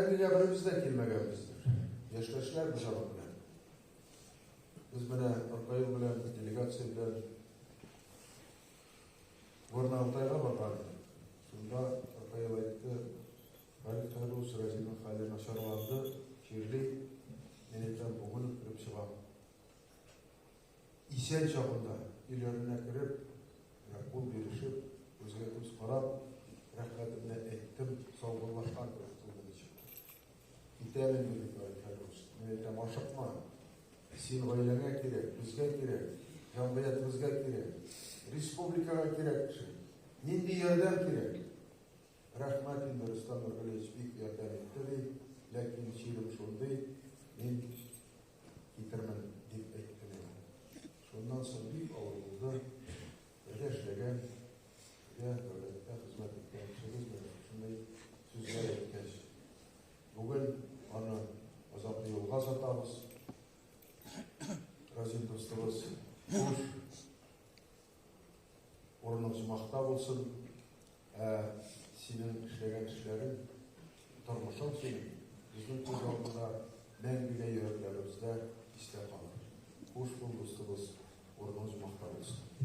Тәрбиеге бірімізде келмегенбіздер. Яшьләшләр bu жағы белән. Biz менә Аркаил белән делегация белән Горно-Алтайга барган. Шунда Аркаил әйтте, Халик Хайрус Разинның хәле начарланды, чирли, мен әйтәм, бүген кіріп чыгам. Исән чагында өйләренә кереп, кул биришеп, үзгә күз карап, рәхмәтемне әйттем, саубуллашкан кылды. Китәмен дип Хайрус. Мен әйтәм, ашыкма. Син гаиләңә кирәк, безгә кирәк, җәмгыятебезгә кирәк, республикага кирәк кеше. Нинди ярдәм кирәк? Рәхмәт инде Рөстәм Нургалиевич бик ярдәм итте ди, ләкин чирем шундый, мин китермен дип әйтте. Шуннан соң бик авыр булды. Бергә эшләгән, дәүләткә хезмәт иткән кешебез белән шундай сүзләр әйткәч, бүген аны азаплы юлга сатабыз. Разин достыбыз хуш, орның жымақта болсын, сенің эшләгән эшләрең, тормышың сенің, безнең күз алдында мәңгегә йөрәкләребездә истә калыр. Хуш бул достыбыз, орның жымақта болсын.